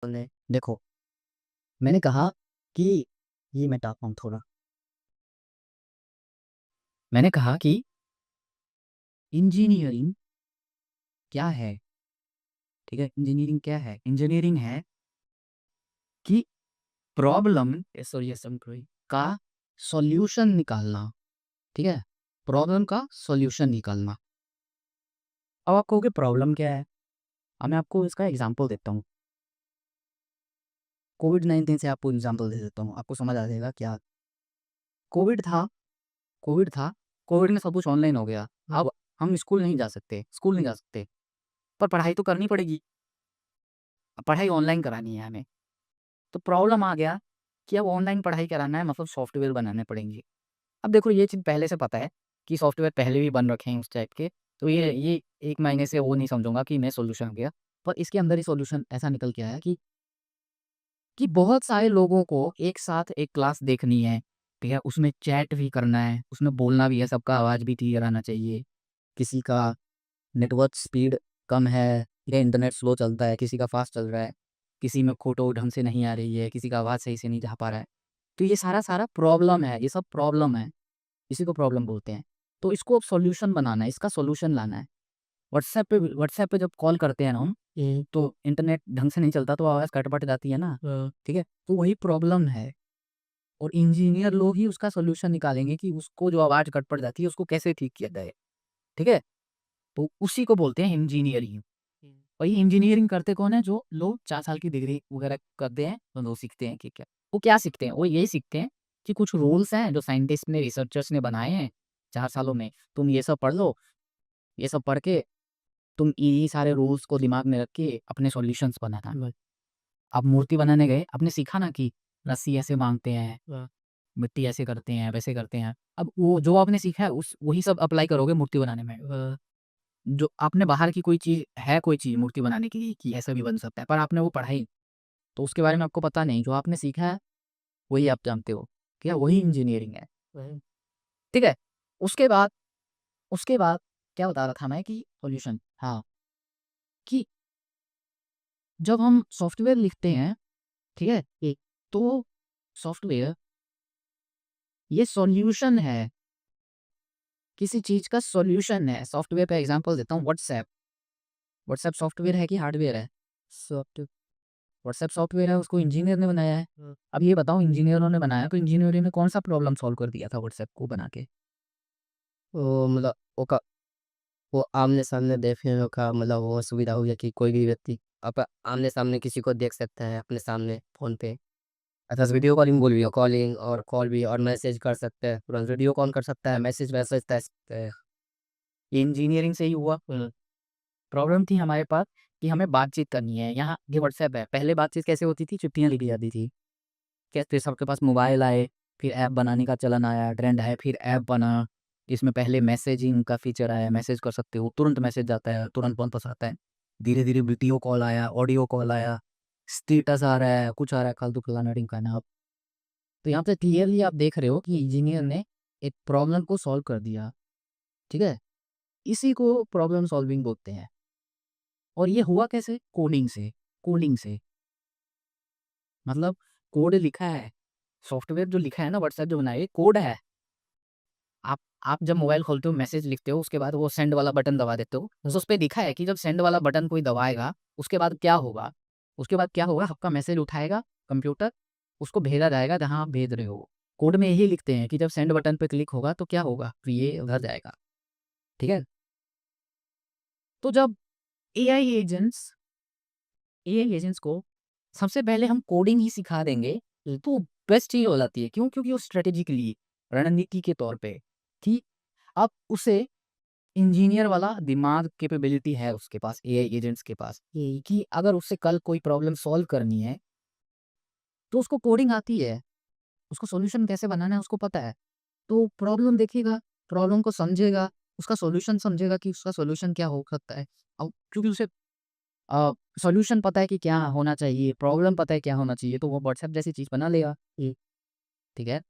ने देखो, मैंने कहा कि ये मैं टाँपता हूँ थोड़ा। मैंने कहा कि इंजीनियरिंग क्या है? ठीक है? इंजीनियरिंग क्या है? इंजीनियरिंग है कि प्रॉब्लम का सॉल्यूशन निकालना, ठीक है? प्रॉब्लम का सॉल्यूशन निकालना। अब आप कहोगे प्रॉब्लम क्या है? अब मैं आपको इसका एग्ज़ाम्पल देता हूँ। कोविड-19 से आपको एग्ज़ाम्पल दे देता हूँ, आपको समझ आ जाएगा क्या कोविड था कोविड था, कोविड में सब कुछ ऑनलाइन हो गया। अब हम स्कूल नहीं जा सकते, पर पढ़ाई तो करनी पड़ेगी। पढ़ाई ऑनलाइन करानी है हमें। तो प्रॉब्लम आ गया कि अब ऑनलाइन पढ़ाई कराना है मतलब सॉफ्टवेयर बनाने पड़ेंगे। अब देखो ये चीज़ पहले से पता है कि सॉफ्टवेयर पहले भी बन रखे हैं उस टाइप के, तो ये 1 महीने से वो नहीं समझूँगा कि मैं सॉल्यूशन हो गया। पर इसके अंदर ही सॉल्यूशन ऐसा निकल के आया कि बहुत सारे लोगों को एक साथ एक क्लास देखनी है, ठीक है? उसमें चैट भी करना है, उसमें बोलना भी है, सबका आवाज़ भी क्लियर आना चाहिए। किसी का नेटवर्क स्पीड कम है या इंटरनेट स्लो चलता है, किसी का फ़ास्ट चल रहा है, किसी में फ़ोटो ढंग से नहीं आ रही है, किसी का आवाज़ सही से नहीं जा पा रहा है। तो ये सारा प्रॉब्लम है, ये सब प्रॉब्लम है, इसी को प्रॉब्लम बोलते हैं। तो इसको अब सॉल्यूशन बनाना है, इसका सॉल्यूशन लाना है। व्हाट्सऐप पे जब कॉल करते हैं ना हम, तो इंटरनेट ढंग से नहीं चलता तो आवाज़ कट-पट जाती है ना, ठीक है? तो वही प्रॉब्लम है और इंजीनियर लोग ही उसका सॉल्यूशन निकालेंगे कि उसको जो आवाज़ कट-पट जाती है, उसको कैसे ठीक किया जाए, ठीक है? तो उसी को बोलते हैं इंजीनियरिंग। और ये इंजीनियरिंग करते कौन है? जो लोग 4 साल की डिग्री वगैरह करते हैं, तो वो सीखते हैं कि क्या वो क्या सीखते हैं? वो यही सीखते हैं कि कुछ रूल्स हैं जो साइंटिस्ट ने, रिसर्चर्स ने बनाए हैं 4 सालों में, तुम ये सब पढ़ लो, ये सब पढ़ के तुम इन्हीं सारे रूल्स को दिमाग में रख के अपने सॉल्यूशंस बनाना। अब मूर्ति बनाने गए, आपने सीखा ना कि रस्सी ऐसे बाँधते हैं, मिट्टी ऐसे करते हैं, वैसे करते हैं। अब वो जो आपने सीखा है उस वही सब अप्लाई करोगे मूर्ति बनाने में। जो आपने बाहर की कोई चीज़ मूर्ति बनाने के लिए कि ऐसा भी बन सकता है, पर आपने वो पढ़ा ही नहीं, तो उसके बारे में आपको पता नहीं, जो आपने सीखा है, वही आप जानते हो, क्या वही इंजीनियरिंग है। ठीक है? उसके बाद उसके बाद क्या बता रहा था मैं कि सॉल्यूशन हाँ, कि जब हम सॉफ्टवेयर लिखते हैं, ठीक है? तो सॉफ्टवेयर ये सॉल्यूशन है, किसी चीज़ का सॉल्यूशन है। सॉफ्टवेयर का एग्ज़ाम्पल देता हूँ व्हाट्सऐप। व्हाट्सऐप सॉफ्टवेयर है कि हार्डवेयर है? सॉफ्ट व्हाट्सएप सॉफ्टवेयर है, उसको इंजीनियर ने बनाया है। अब ये बताओ इंजीनियरों ने बनाया तो इंजीनियरों ने कौन-सा प्रॉब्लम सॉल्व कर दिया था व्हाट्सएप को बना के? वो मतलब वो आमने-सामने देखने का मतलब वो सुविधा हो गया कि कोई भी व्यक्ति आमने-सामने किसी को देख सकता है अपने सामने फ़ोन पे। अच्छा वीडियो कॉलिंग और कॉल भी और मैसेज कर सकते हैं। तुरंत वीडियो कॉल कर सकता है, मैसेज कर सकते हैं। ये इंजीनियरिंग से ही हुआ। प्रॉब्लम थी हमारे पास कि हमें बातचीत करनी है। यहाँ ये व्हाट्सएप है, पहले बातचीत कैसे होती थी? चिट्ठियाँ लिखी जाती थी। कैसे सबके पास मोबाइल आए, फिर ऐप बनाने का चलन आया, ट्रेंड है, फिर ऐप बना। इसमें पहले मैसेजिंग का फीचर आया, मैसेज कर सकते हो, तुरंत मैसेज जाता है, तुरंत वापस आता है। धीरे-धीरे वीडियो कॉल आया, ऑडियो कॉल आया, स्टेटस आ रहा है, कुछ आ रहा है, फालतू फलाना-ढिमकाना। अब तो यहाँ पे क्लियरली आप देख रहे हो कि इंजीनियर ने एक प्रॉब्लम को सॉल्व कर दिया, ठीक है? इसी को प्रॉब्लम सॉल्विंग बोलते हैं और ये हुआ कैसे? कोडिंग से। मतलब कोड लिखा है, सॉफ्टवेयर जो लिखा है ना व्हाट्सएप जो बनाया है, कोड है। आप जब मोबाइल खोलते हो, मैसेज लिखते हो, उसके बाद वो सेंड वाला बटन दबा देते हो, तो उसपे लिखा है कि जब सेंड वाला बटन कोई दबाएगा, उसके बाद क्या होगा? उसके बाद क्या होगा? आपका मैसेज उठाएगा कंप्यूटर, उसको भेजा जाएगा जहाँ आप भेज रहे हो। कोड में यही लिखते हैं कि जब सेंड बटन पे क्लिक होगा तो क्या होगा? तो ये उधर जाएगा, ठीक है? तो जब एआई एजेंट्स एआई एजेंट्स को सबसे पहले हम कोडिंग ही सिखा देंगे, तो बेस्ट चीज़ हो जाती है। क्यों? क्योंकि वो स्ट्रैटेजिकली रणनीति के तौर पे कि अब उसे इंजीनियर वाला दिमाग कैपेबिलिटी है उसके पास, एआई एजेंट्स के पास, ये कि अगर उससे कल कोई प्रॉब्लम सॉल्व करनी है, तो उसको कोडिंग आती है, उसको सॉल्यूशन कैसे बनाना है उसको पता है। तो प्रॉब्लम देखेगा, प्रॉब्लम को समझेगा, उसका सॉल्यूशन समझेगा कि उसका सॉल्यूशन क्या हो सकता है। अब क्योंकि उसे सॉल्यूशन पता है कि क्या होना चाहिए, प्रॉब्लम पता है क्या होना चाहिए, तो वो व्हाट्सएप जैसी चीज़ बना लेगा। ठीक है?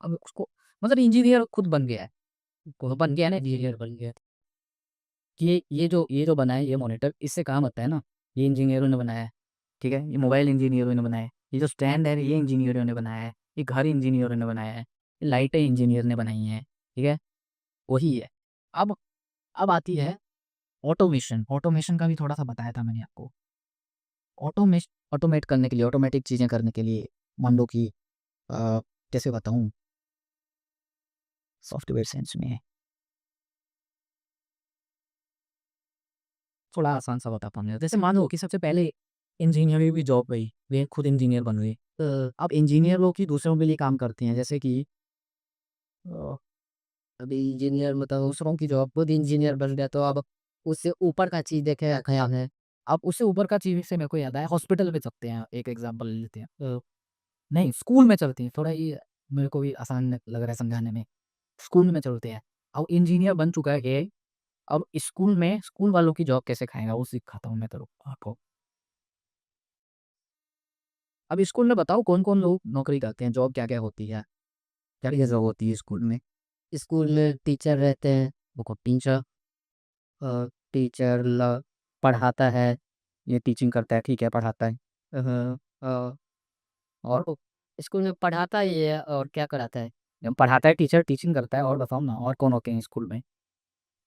अब उसको मतलब इंजीनियर खुद बन गया है, वो बन गया है ना इंजीनियर बन गया है। कि ये जो बना है ये मॉनिटर इससे काम होता है ना, ये इंजीनियरों ने बनाया है, ठीक है? ये मोबाइल इंजीनियरों ने बनाया है, ये जो स्टैंड है ये इंजीनियरों ने बनाया है, ये घर इंजीनियरों ने बनाया है, ये लाइटें इंजीनियर ने बनाई हैं, ठीक है? वही है। अब आती है ऑटोमेशन, ऑटोमेशन का भी थोड़ा-सा बताया था मैंने आपको। ऑटोमेट करने के लिए, ऑटोमेटिक चीज़ें करने के लिए मान लो कि अ, कैसे बताऊँ सॉफ्टवेयर सेंस में, थोड़ा आसान सा बताता हूँ मैं। जैसे मान लो कि सबसे पहले इंजीनियरिंग की जॉब गई, वे खुद इंजीनियर बन गए। अब इंजीनियर लोग ही दूसरों के लिए काम करते हैं, जैसे कि अ, अभी इंजीनियर मतलब दूसरों की जॉब खुद इंजीनियर बन गया तो अब उससे ऊपर का चीज़ देखे ख़्याल है। अब उससे ऊपर का चीज़ से मेरे को याद आया, हॉस्पिटल में चलते हैं, एक एग्ज़ाम्पल ले लेते हैं। नहीं, स्कूल में चलते हैं, थोड़ा ये मेरे को भी आसान लग रहा है समझाने में। स्कूल में चलते हैं, अब इंजीनियर बन चुका है एआई, अब स्कूल में स्कूल वालों की जॉब कैसे खाएगा वो सिखाता हूँ मैं तो आपको। अब स्कूल में बताओ कौन-कौन लोग नौकरी करते हैं, जॉब क्या-क्या होती है? क्या-क्या जॉब होती है स्कूल में? स्कूल में टीचर रहते हैं, देखो टीचर टीचर पढ़ाता है। ये टीचिंग करता है, ठीक है, पढ़ाता है। अ, और तो स्कूल में पढ़ाता ही है और क्या कराता है? जब पढ़ाता है टीचर, टीचिंग करता है और बताओ ना और कौन होते हैं स्कूल में?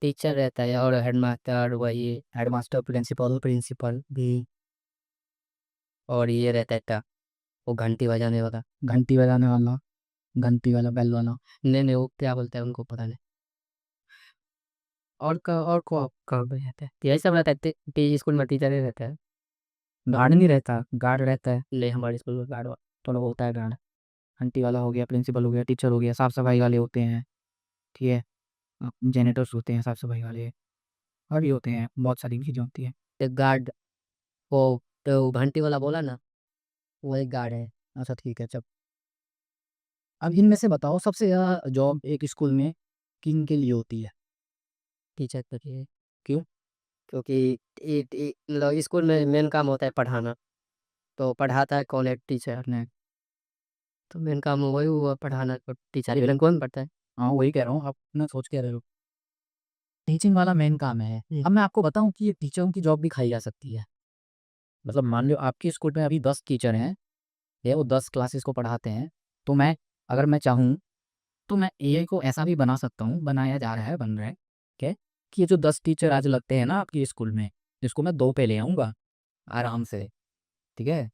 टीचर रहता है और हेडमास्टर वही हेडमास्टर, प्रिंसिपल प्रिंसिपल भी और ये रहता है वो घंटी बजाने वाला। घंटी बजाने वाला, घंटी वाला, बेल वाला। नहीं, वो क्या बोलते हैं उनको पता नहीं। और को कब रहता है? यही सब रहता है स्कूल में टीचर ही रहता है। गार्ड नहीं रहता, गार्ड रहता है। नहीं हमारे स्कूल में गार्ड थोड़ा होता है गार्ड। घंटी वाला हो गया, प्रिंसिपल हो गया, टीचर हो गया, साफ-सफाई वाले होते हैं, ठीक है? जैनिटर्स होते हैं, साफ-सफाई वाले और भी होते हैं, बहुत सारी चीज़ें होती हैं। गार्ड वो तो घंटी वाला बोला ना, वही गार्ड है। अच्छा ठीक है, अब इनमें से बताओ सबसे ज़्यादा जॉब एक स्कूल में किन के लिए होती है? टीचर के लिए क्यों? क्योंकि मतलब स्कूल में मेन काम होता है पढ़ाना, तो पढ़ाता है कौन है? टीचर ने। तो मेन काम वही हुआ पढ़ाना, तो टीचर ही बिना कौन पढ़ता है? हाँ, वही कह रहा हूँ, आप ना सोच क्या रहे हो? टीचिंग वाला मेन काम है। हुँ। अब मैं आपको बताऊँ कि ये टीचरों की जॉब भी खाई जा सकती है। मतलब मान लो आपके स्कूल में अभी 10 टीचर हैं, या वो 10 क्लासेस को पढ़ाते हैं, तो मैं अगर मैं चाहूँ, तो मैं एआई को ऐसा भी बना सकता हूँ, बनाया जा रहा है, बन रहा है, ठीक है? कि ये जो 10 टीचर आज लगते हैं ना आपके स्कूल में, इसको मैं 2 पे ले आऊँगा, आराम से, ठीक है?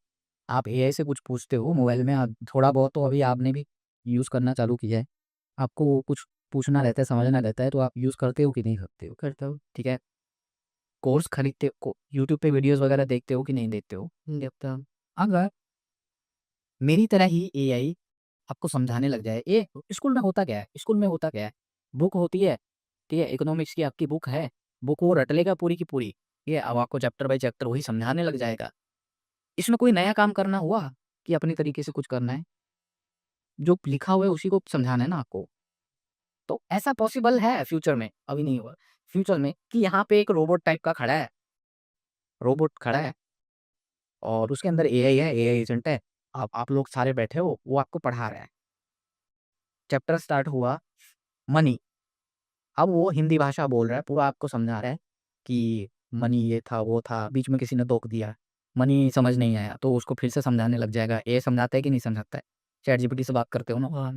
आप एआई से कुछ पूछते हो मोबाइल में, थोड़ा बहुत तो अभी आपने भी यूज़ करना चालू किया है। आपको कुछ पूछना रहता है, समझना रहता है, तो आप यूज़ करते हो कि नहीं करते हो? करता हूँ। ठीक है? कोर्स खरीदते को यूट्यूब पे वीडियोज़ वगैरह देखते हो कि नहीं देखते हो? देखता हूँ। अगर मेरी तरह ही एआई आपको समझाने लग जाए, ये स्कूल में होता क्या है? स्कूल में होता क्या है? बुक होती है, ठीक है? इकोनॉमिक्स की आपकी बुक है, बुक वो रट लेगा पूरी की पूरी, ठीक है? अब आपको चैप्टर बाय चैप्टर वही समझाने लग जाएगा। इसमें कोई नया काम करना हुआ कि अपने तरीके से कुछ करना है? जो लिखा हुआ है उसी को समझाना है ना आपको। तो ऐसा पॉसिबल है फ्यूचर में, अभी नहीं हुआ, फ्यूचर में कि यहाँ पे एक रोबोट टाइप का खड़ा है, रोबोट खड़ा है और उसके अंदर एआई है, एआई एजेंट है। आप लोग सारे बैठे हो, वो आपको पढ़ा रहा है। चैप्टर स्टार्ट हुआ मनी, अब वो हिंदी भाषा बोल रहा है, पूरा आपको समझा रहा है कि मनी ये था, वो था, बीच में किसी ने टोक दिया, मनी समझ नहीं आया, तो उसको फिर से समझाने लग जाएगा। एआई समझाता है कि नहीं समझाता है? चैटजीपीटी से बात करते हो ना।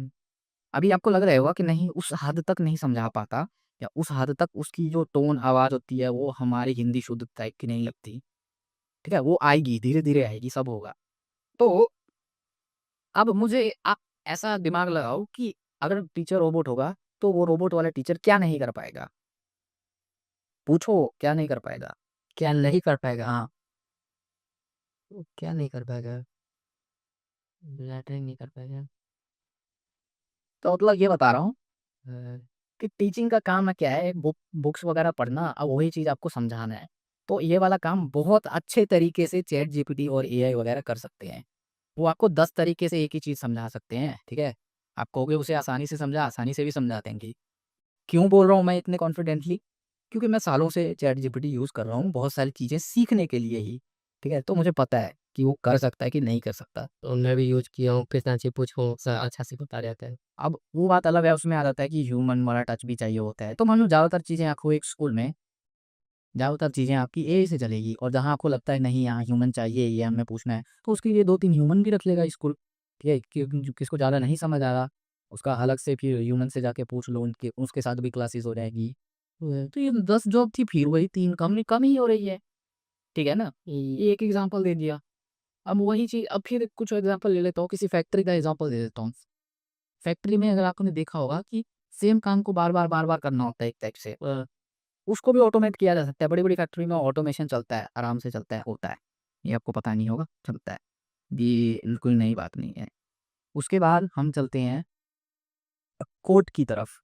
अभी आपको लग रहा होगा कि नहीं उस हद तक नहीं समझा पाता या उस हद तक उसकी जो टोन आवाज़ होती है वो हमारी हिंदी शुद्ध टाइप की नहीं लगती, ठीक है? वो आएगी, धीरे-धीरे आएगी, सब होगा। तो अब मुझे आप ऐसा दिमाग लगाओ कि अगर टीचर रोबोट होगा, तो वो रोबोट वाला टीचर क्या नहीं कर पाएगा? पूछो, क्या नहीं कर पाएगा? क्या नहीं कर पाएगा? हाँ, वो क्या नहीं कर पाएगा? लैटरिन नहीं कर पाएगा। तो मतलब ये बता रहा हूँ अ, कि टीचिंग का काम है क्या है, बुक्स वगैरह पढ़ना, अब वही चीज़ आपको समझाना है। तो ये वाला काम बहुत अच्छे तरीके से चैट जीपीटी और एआई वगैरह कर सकते हैं। वो आपको 10 तरीके से एक ही चीज़ समझा सकते हैं, ठीक है? आप कहोगे उसे आसानी से समझा, आसानी से भी समझा देंगे। क्यों बोल रहा हूँ मैं इतने कॉन्फिडेंटली? क्योंकि मैं सालों से चैट जीपीटी यूज़ कर रहा हूँ, बहुत सारी चीज़ें सीखने के लिए ही, ठीक है? तो मुझे पता है कि वो कर सकता है कि नहीं कर सकता। तो मैं भी यूज़ किया हूँ, कितना से पूछो स अच्छा से बता जाता है। अब वो बात अलग है, उसमें आ जाता है कि ह्यूमन वाला टच भी चाहिए होता है। तो मान लो ज़्यादातर चीज़ें आपको एक स्कूल में ज़्यादातर चीज़ें आपकी एआई से चलेगी, और जहाँ आपको लगता है नहीं यहाँ ह्यूमन चाहिए, ये हमें पूछना है, तो उसके लिए 2-3 ह्यूमन भी रख लेगा स्कूल, ठीक है? कि किसको ज़्यादा नहीं समझ आ रहा, उसका अलग से फिर ह्यूमन से जाके पूछ लो, उनके उसके साथ भी क्लासेस हो जाएगी। तो ये 10 जॉब थी, फिर वही 3 कम ही हो रही है, ठीक है ना? ये एक एग्ज़ाम्पल दे दिया। अब वही चीज़, अब फिर कुछ एग्ज़ाम्पल ले लेता हूँ, किसी फैक्ट्री का एग्ज़ाम्पल दे देता हूँ। फैक्ट्री में अगर आपने देखा होगा कि सेम काम को बार-बार, बार-बार करना होता है एक टाइप से। उसको भी ऑटोमेट किया जा सकता है। बड़ी-बड़ी फैक्ट्री में ऑटोमेशन चलता है, आराम से चलता है, होता है। ये आपको पता नहीं होगा, चलता है। ये बिल्कुल नई बात नहीं है। उसके बाद हम चलते हैं कोर्ट की तरफ,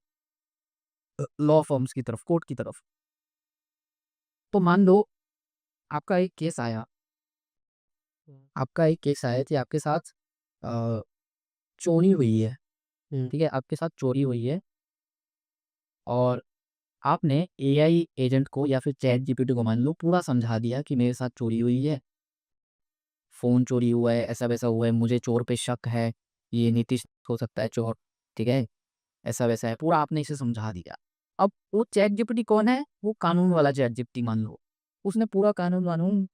लॉ फर्म्स की तरफ, कोर्ट की तरफ। तो मान लो आपका एक केस आया, कि आपके साथ अ, चोरी हुई है, हुँ, ठीक है? आपके साथ चोरी हुई है, और आपने एआई एजेंट को या फिर चैट जीपीटी को मान लो पूरा समझा दिया कि मेरे साथ चोरी हुई है, फ़ोन चोरी हुआ है, ऐसा-वैसा हुआ है, मुझे चोर पे शक है, ये नीतीश हो सकता है चोर, ठीक है? ऐसा-वैसा है, पूरा आपने इसे समझा दिया। अब वो चैट जीपीटी कौन है? वो कानून वाला चैट जीपीटी मान लो। उसने पूरा कानून-वानून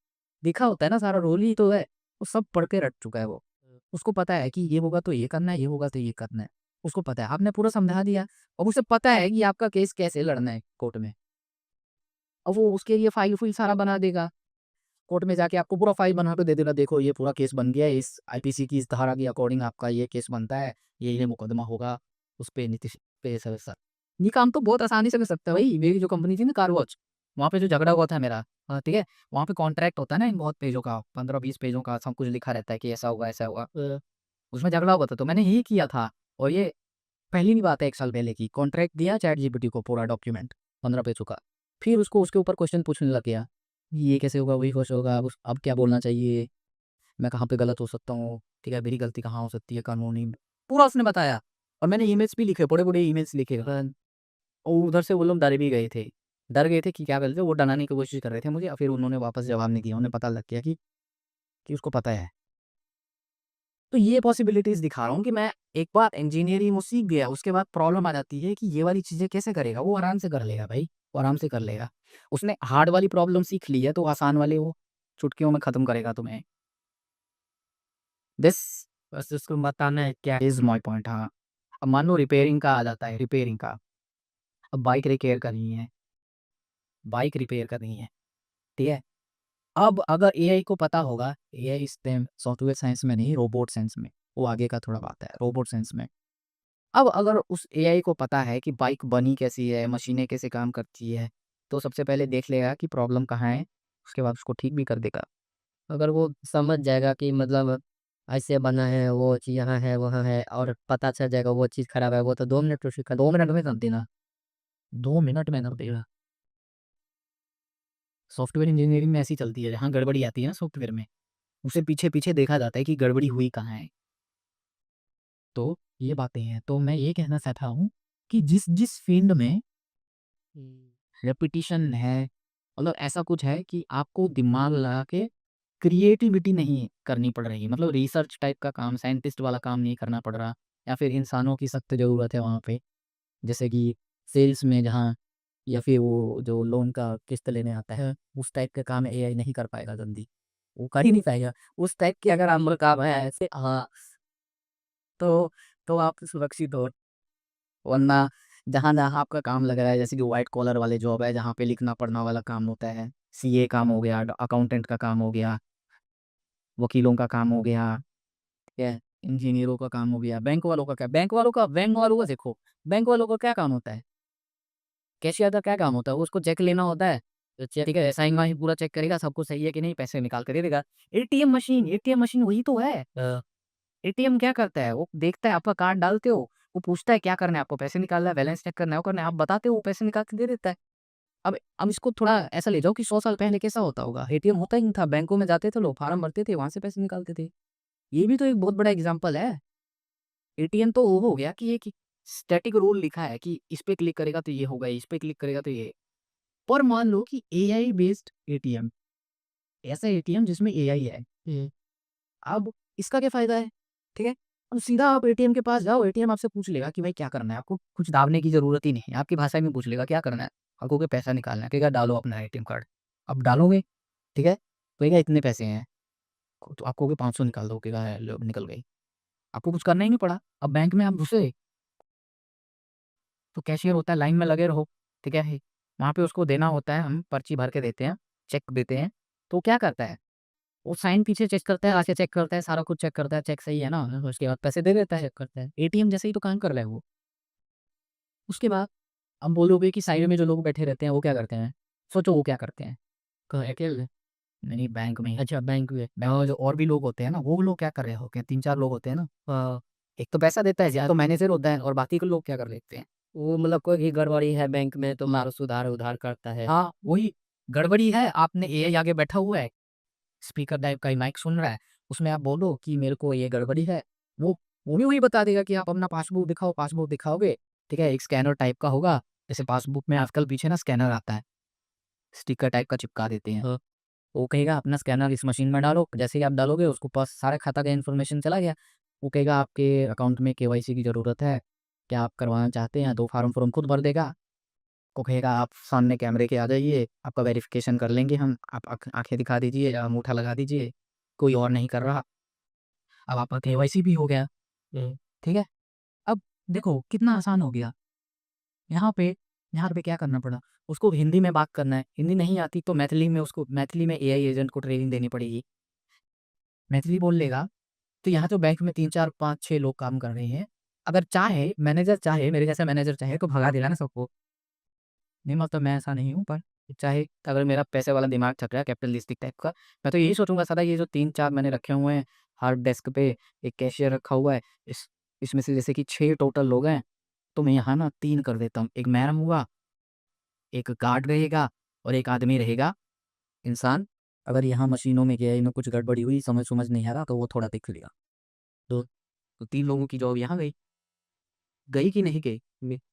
देखा होता है ना, सारा रोल ही तो है, वो सब पढ़ के रख चुका है वो। उसको पता है कि ये होगा तो ये करना है, ये होगा तो ये करना है। उसको पता है, आपने पूरा समझा दिया, और उसे पता है कि आपका केस कैसे लड़ना है कोर्ट में। अब वो उसके लिए फाइल-फुइल सारा बना देगा। कोर्ट में जाके आपको पूरा फाइल बना के दे देगा, देखो ये पूरा केस बन गया है, इस आईपीसी की इस धारा के अकॉर्डिंग आपका ये केस बनता है, ये मुकदमा होगा, उस पे नीतीश पे ऐसा-वैसा। ये काम तो बहुत आसानी से कर सकता है भाई, मेरी जो कंपनी थी ना कार वॉच, वहाँ पे जो झगड़ा हुआ था मेरा, ठीक है? वहाँ पे कॉन्ट्रैक्ट होता है ना इन बहुत पेजों का, 15-20 पेजों का सब कुछ लिखा रहता है कि ऐसा हुआ, ऐसा हुआ। उसमें झगड़ा हुआ था, तो मैंने यही किया था, और ये पहली नहीं बात है 1 साल पहले की, कॉन्ट्रैक्ट दिया चैट जीपीटी को पूरा डॉक्यूमेंट 15 पेजों का। फिर उसको उसके ऊपर क्वेश्चन पूछने लग गया, ये कैसे होगा, वही कैसे होगा, अब क्या बोलना चाहिए, मैं कहाँ पे गलत हो सकता हूँ, ठीक है, मेरी गलती कहाँ हो सकती है कानूनी। पूरा उसने बताया, और मैंने ईमेल्स भी लिखे, बड़े-बड़े ईमेल्स लिखे। और उधर से वो लोग डर भी गए थे। डर गए थे कि क्या गलती है, वो डराने की कोशिश कर रहे थे मुझे, और फिर उन्होंने वापस जवाब नहीं दिया, उन्हें पता लग गया कि उसको पता है। तो ये पॉसिबिलिटीज़ दिखा रहा हूँ कि मैं एक बार इंजीनियरिंग वो सीख गया, उसके बाद प्रॉब्लम आ जाती है कि ये वाली चीज़ें कैसे करेगा, वो आराम से कर लेगा भाई, वो आराम से कर लेगा। उसने हार्ड वाली प्रॉब्लम सीख ली है, तो आसान वाले वो चुटकियों में ख़त्म करेगा तुम्हें। दिस बस उसको बताना है क्या इज़ माय पॉइंट। हाँ, अब मान लो रिपेयरिंग का आ जाता है, रिपेयरिंग का। अब बाइक रिपेयर करनी है, ठीक है? अब अगर एआई को पता होगा, एआई इस टाइम सॉफ्टवेयर साइंस में नहीं, रोबोट साइंस में, वो आगे का थोड़ा बात है, रोबोट साइंस में। अब अगर उस एआई को पता है कि बाइक बनी कैसी है, मशीनें कैसे काम करती है, तो सबसे पहले देख लेगा कि प्रॉब्लम कहाँ है, उसके बाद उसको ठीक भी कर देगा। अगर वो समझ जाएगा कि मतलब ऐसे बना है, वो चीज़ यहाँ है, वहाँ है और पता चल जाएगा वो चीज़ खराब है, वो तो 2 मिनट में ठीक कर 2 मिनट में कर देना, 2 मिनट में कर देगा। सॉफ्टवेयर इंजीनियरिंग में ऐसी चलती है, जहाँ गड़बड़ी आती है ना सॉफ्टवेयर में, उसे पीछे-पीछे देखा जाता है कि गड़बड़ी हुई कहाँ है। तो ये बातें हैं, तो मैं ये कहना चाहता हूँ कि जिस फ़ील्ड में हुँ, रेपिटिशन है, मतलब ऐसा कुछ है कि आपको दिमाग लगा के क्रिएटिविटी नहीं करनी पड़ रही, मतलब रिसर्च टाइप का काम, साइंटिस्ट वाला काम नहीं करना पड़ रहा, या फिर इंसानों की सख्त ज़रूरत है वहाँ पे। जैसे कि सेल्स में जहाँ, या फिर वो जो लोन का किस्त लेने आता है, उस टाइप का काम एआई नहीं कर पाएगा जल्दी, वो कर ही नहीं पाएगा। उस टाइप के अगर आप काम है ऐसे, हाँ, तो आप सुरक्षित हो। वरना जहाँ-जहाँ आपका काम लग रहा है, जैसे कि व्हाइट कॉलर वाले जॉब है, जहाँ पे लिखना पढ़ना वाला काम होता है, सीए काम हो गया, अकाउंटेंट का काम हो गया, वकीलों का काम हो गया, ठीक है, इंजीनियरों का काम हो गया, बैंक वालों का देखो, बैंक वालों का क्या काम होता है? कैशियर का क्या काम होता है? उसको चेक लेना होता है, तो ठीक है, साइन-वाइन पूरा चेक करेगा, सब कुछ सही है कि नहीं, पैसे निकाल के दे देगा। एटीएम मशीन वही तो है। एटीएम क्या करता है? वो देखता है आपका कार्ड डालते हो, वो पूछता है क्या करना है आपको, पैसे निकालना है, बैलेंस चेक करना है, वो करना है, आप बताते हो, वो पैसे निकाल के दे देता है। अब इसको थोड़ा ऐसा ले जाओ कि 100 साल पहले कैसा होता होगा? एटीएम होता ही नहीं था, बैंकों में जाते थे लोग, फार्म भरते थे, वहाँ से पैसे निकालते थे। ये भी तो एक बहुत बड़ा एग्ज़ाम्पल है। एटीएम तो वो हो गया कि एक स्टैटिक रूल लिखा है कि इस पे क्लिक करेगा तो ये होगा, इस पे क्लिक करेगा तो ये। और मान लो कि एआई बेस्ड एटीएम, ऐसा एटीएम जिसमें एआई है। हुँ, अब इसका क्या फ़ायदा है? ठीक है? और सीधा आप एटीएम के पास जाओ, एटीएम आपसे पूछ लेगा कि भाई क्या करना है? आपको कुछ दाबने की ज़रूरत ही नहीं है, आपकी भाषा में पूछ लेगा क्या करना है? आप कहोगे पैसा निकालना है, कहेगा डालो अपना एटीएम कार्ड। अब डालोगे, ठीक है? कहेगा इतने पैसे हैं, तो आप कहोगे 500 निकाल दो, कहेगा लो निकल गई। आपको कुछ करना ही नहीं पड़ा। अब बैंक में आप घुसे, तो कैशियर होता है, लाइन में लगे रहो, ठीक है? वहाँ पे उसको देना होता है, हम पर्ची भर के देते हैं, चेक देते हैं, तो क्या करता है? वो साइन पीछे चेक करता है, आगे चेक करता है, सारा कुछ चेक करता है, चेक सही है ना? उसके बाद पैसे दे देता है, चेक करता है। एटीएम जैसे ही तो काम कर रहा है वो। उसके बाद अब बोलोगे कि साइड में जो लोग बैठे रहते हैं, वो क्या करते हैं? सोचो वो क्या करते हैं? कहाँ अकेले? नहीं, बैंक में। अच्छा बैंक में। जो और भी लोग होते हैं ना, वो लोग क्या कर रहे होते हैं? 3-4 लोग होते हैं ना, हाँ, एक तो पैसा देता है, या तो मैनेजर होता है और बाकी के लोग क्या कर लेते हैं? वो मतलब कोई भी गड़बड़ी है बैंक में तो मारो सुधार-उधार करता है। हाँ, वही गड़बड़ी है, आपने एआई आगे बैठा हुआ है, स्पीकर टाइप का माइक सुन रहा है, उसमें आप बोलो कि मेरे को ये गड़बड़ी है, वो वो भी वही बता देगा कि आप अपना पासबुक दिखाओ, पासबुक दिखाओगे, ठीक है? एक स्कैनर टाइप का होगा, जैसे पासबुक में आजकल पीछे ना स्कैनर आता है, स्टिकर टाइप का चिपका देते हैं। हाँ, वो कहेगा अपना स्कैनर इस मशीन में डालो, जैसे ही आप डालोगे उसको पास सारे खाता का इन्फॉर्मेशन चला गया। वो कहेगा आपके अकाउंट में केवाईसी की ज़रूरत है, क्या आप करवाना चाहते हैं? 2 फार्म खुद भर देगा। को कहेगा आप सामने कैमरे के आ जाइए, आपका वेरिफ़िकेशन कर लेंगे हम, आप आँखें दिखा दीजिए या अंगूठा लगा दीजिए, कोई और नहीं कर रहा। अब आपका केवाईसी भी हो गया, हुँ, ठीक है? अब देखो कितना आसान हो गया। यहाँ पे यहाँ पे क्या करना पड़ा? उसको हिंदी में बात करना है, हिंदी नहीं आती तो मैथिली में एआई एजेंट को ट्रेनिंग देनी पड़ेगी। मैथिली बोल लेगा, तो यहाँ तो बैंक में 3, 4, 5, 6 लोग काम कर रहे हैं। अगर चाहे मैनेजर चाहे, मेरे जैसा मैनेजर चाहे तो भगा देगा ना सबको। नहीं मतलब मैं ऐसा नहीं हूँ, पर चाहे अगर मेरा पैसे वाला दिमाग चल रहा है कैपिटलिस्टिक टाइप का, मैं तो यही सोचूँगा सदा ये जो 3-4 मैंने रखे हुए हैं, हर डेस्क पे एक कैशियर रखा हुआ है, इसमें से जैसे कि 6 टोटल लोग हैं, तो मैं यहाँ ना 3 कर देता हूँ। एक मैडम हुआ, एक गार्ड रहेगा और एक आदमी रहेगा, इंसान। अगर यहाँ मशीनों में एआई में कुछ गड़बड़ी हुई, समझ नहीं आ रहा, तो वो थोड़ा देख लेगा। तो 3 लोगों की जॉब यहाँ गई। गई कि नहीं गई?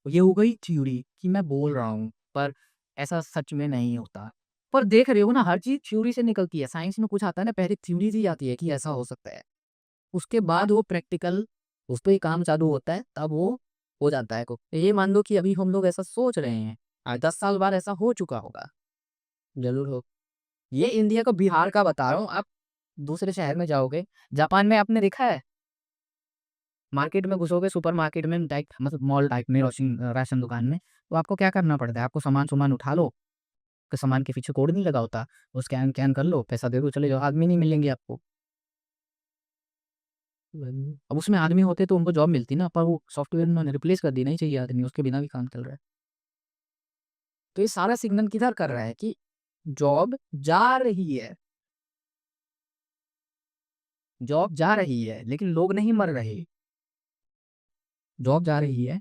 ये हो गई थ्योरी कि मैं बोल रहा हूँ, पर ऐसा सच में नहीं होता। पर देख रहे हो ना, हर चीज़ थ्योरी से निकलती है। साइंस में कुछ आता है ना, पहले थ्योरी से ही आती है कि ऐसा हो सकता है। उसके बाद वो प्रैक्टिकल उस पे काम चालू होता है, तब वो हो जाता है। ये मान लो कि अभी हम लोग ऐसा सोच रहे हैं, 10 साल बाद ऐसा हो चुका होगा। ज़रूर हो। ये इंडिया का बिहार का बता रहा हूँ, आप दूसरे शहर में जाओगे, जापान में आपने देखा है? मार्केट में घुसोगे, सुपरमार्केट में टाइप मतलब मॉल टाइप में राशन दुकान में, तो आपको क्या करना पड़ता है? आपको सामान-सुमान उठा लो, तो सामान के पीछे कोड नहीं लगा होता, वो स्कैन-वैन कर लो, पैसा दे दो, चले जाओ, आदमी नहीं मिलेंगे आपको। अब उसमें आदमी होते तो उनको जॉब मिलती ना, पर वो सॉफ्टवेयर उन्होंने रिप्लेस कर दी, नहीं चाहिए आदमी, उसके बिना भी काम चल रहा है। तो ये सारा सिग्नल किधर कर रहा है कि जॉब जा रही है, जॉब जा रही है, लेकिन लोग नहीं मर रहे। जॉब जा रही है,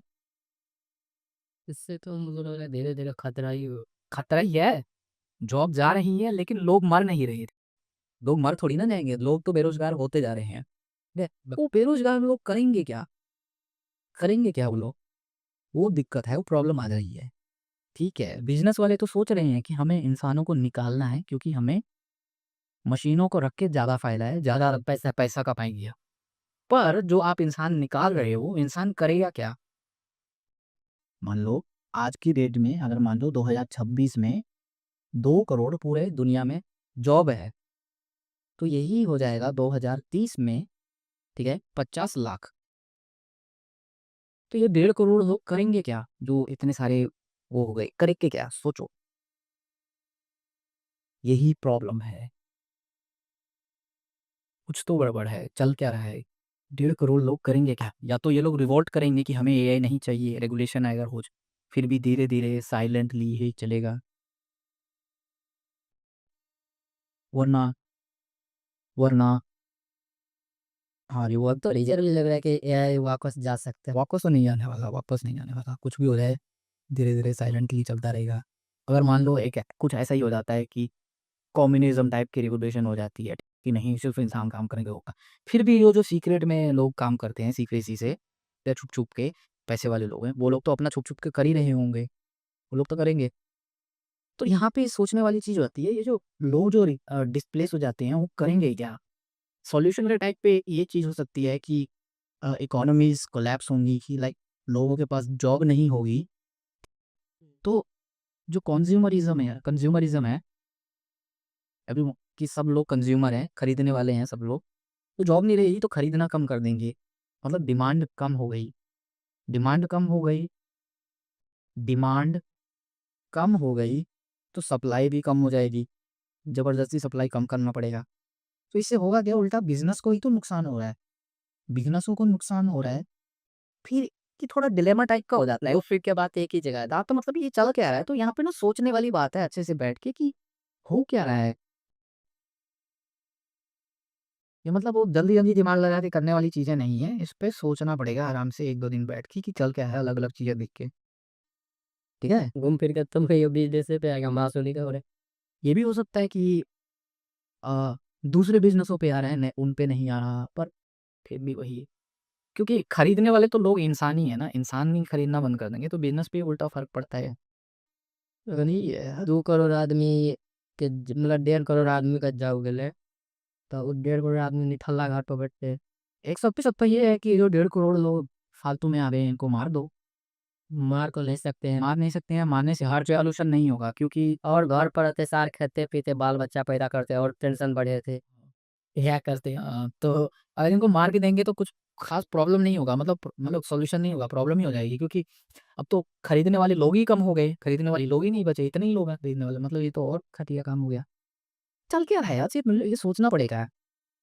इससे तो मुझे लग रहा है धीरे-धीरे खतरा ही हो। खतरा ही है, जॉब जा रही है, लेकिन लोग मर नहीं रहे। लोग मर थोड़ी ना जाएँगे, लोग तो बेरोज़गार होते जा रहे हैं। ठीक है? वो बेरोज़गार लोग करेंगे क्या? करेंगे क्या वो लोग? वो दिक्कत है, वो प्रॉब्लम आ रही है। ठीक है, बिज़नेस वाले तो सोच रहे हैं कि हमें इंसानों को निकालना है क्योंकि हमें मशीनों को रख के ज़्यादा फ़ायदा है, ज़्यादा पैसा पैसा कमाएँगे। पर जो आप इंसान निकाल रहे हो, इंसान करेगा क्या? मान लो आज की डेट में अगर मान लो 2026 में 2 करोड़ पूरे दुनिया में जॉब है, तो यही हो जाएगा 2030 में, ठीक है, 50 लाख। तो ये 1.5 करोड़ लोग करेंगे क्या? जो इतने सारे वो हो गए, करेंगे क्या? सोचो, यही प्रॉब्लम है। कुछ तो गड़बड़ है, चल क्या रहा है? 1.5 करोड़ लोग करेंगे क्या? या तो ये लोग रिवोल्ट करेंगे कि हमें एआई नहीं चाहिए, रेगुलेशन आएगा रोज़, फिर भी धीरे-धीरे साइलेंटली ही चलेगा। वरना वरना हाँ, अब रिवॉल्ट तो रीज़न भी लग रहा है कि एआई वापस जा सकता है। वापस तो नहीं आने वाला, वापस नहीं आने वाला। कुछ भी हो जाए, धीरे-धीरे साइलेंटली चलता रहेगा। अगर मान लो एक कुछ ऐसा ही हो जाता है कि कम्युनिज़्म टाइप की रेवोल्यूशन हो जाती है कि नहीं सिर्फ़ इंसान काम करेंगे होगा। फिर भी ये जो सीक्रेट में लोग काम करते हैं सीक्रेसी से या छुप-छुप के, पैसे वाले लोग हैं, वो लोग तो अपना छुप-छुप के कर ही रहे होंगे। वो लोग तो करेंगे। तो यहाँ पे सोचने वाली चीज़ होती है, ये जो लोग जो डिस्प्लेस हो जाते हैं, वो करेंगे क्या? सॉल्यूशन के टाइप पे ये चीज़ हो सकती है कि इकोनॉमीज़ कोलैप्स होंगी कि लाइक लोगों के पास जॉब नहीं होगी, तो जो कंज़्यूमरिज़्म है अभी वो कि सब लोग कंज़्यूमर हैं, खरीदने वाले हैं सब लोग, तो जॉब नहीं रहेगी तो खरीदना कम कर देंगे। मतलब डिमांड कम हो गई, डिमांड कम हो गई, डिमांड कम हो गई, तो सप्लाई भी कम हो जाएगी, ज़बरदस्ती सप्लाई कम करना पड़ेगा। तो इससे होगा क्या, उल्टा बिज़नेस को ही तो नुकसान हो रहा है, बिज़नेसों को नुकसान हो रहा है, फिर कि थोड़ा डिलेमा टाइप का हो जाता है, और फिर क्या बात एक ही जगह है। तो मतलब ये चल क्या रहा है, तो यहाँ पे ना सोचने वाली बात है अच्छे से बैठ के कि हो क्या रहा है? ये मतलब वो जल्दी-जल्दी दिमाग लगा के करने वाली चीज़ें नहीं हैं, इस पे सोचना पड़ेगा आराम से 1-2 दिन बैठ के कि चल क्या है, अलग-अलग चीज़ें देख के, ठीक है? घूम फिर के तुम कहियो बिज़नेस पे आएगा मासूली का हो रहा है। ये भी हो सकता है कि दूसरे बिज़नेसों पे आ रहा है, न उन पे नहीं आ रहा, पर फिर भी वही, क्योंकि खरीदने वाले तो लोग इंसान ही हैं ना, इंसान ही खरीदना बंद कर देंगे, तो बिज़नेस पे उल्टा फ़र्क पड़ता है। नहीं 2 करोड़ आदमी के मतलब 1.5 करोड़ आदमी का जॉब गेलै, तो उ 1.5 करोड़ आदमी निठल्ला घाट पे बैठते। एक सबसे सत्ता ये है कि जो 1.5 करोड़ लोग फालतू में आ रहे हैं, इनको मार दो। मार को नहीं सकते हैं मार नहीं सकते हैं, मारने से हर सॉल्यूशन नहीं होगा, क्योंकि और घर पर अत्याचार खाते-पीते बाल-बच्चा पैदा करते और टेंशन बढ़े थे। यह करते हैं। तो अगर इनको मार भी देंगे तो कुछ ख़ास प्रॉब्लम नहीं होगा, मतलब सॉल्यूशन नहीं होगा, प्रॉब्लम ही हो जाएगी, क्योंकि अब तो खरीदने वाले लोग ही कम हो गए, खरीदने वाले लोग ही नहीं बचे, इतने ही लोग हैं खरीदने वाले, मतलब ये तो और घटिया काम हो गया। चल क्या रहा है यार, ये सोचना पड़ेगा,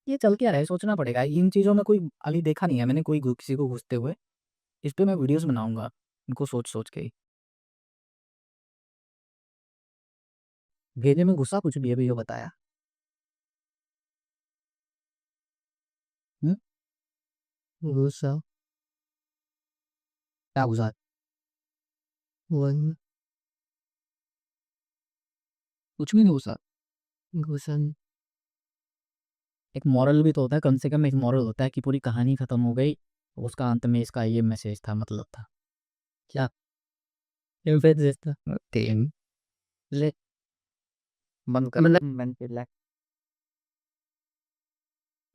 ये चल क्या रहा है सोचना पड़ेगा। इन चीज़ों में कोई अभी देखा नहीं है मैंने, कोई किसी को घुसते हुए। इस पे मैं वीडियोज़ बनाऊँगा, इनको सोच-सोच के ही। भेजे में घुसा कुछ भी अभी जो बताया। हुँ? गुस्सा क्या घुसा? वही कुछ भी नहीं घुसा। गुस्सा एक मॉरल भी तो होता है, कम से कम एक मॉरल होता है कि पूरी कहानी खत्म हो गई, उसका अंत में इसका ये मैसेज था, मतलब था। क्या एम्फेसिस था। तेन ले बंद कर मतलब मैंने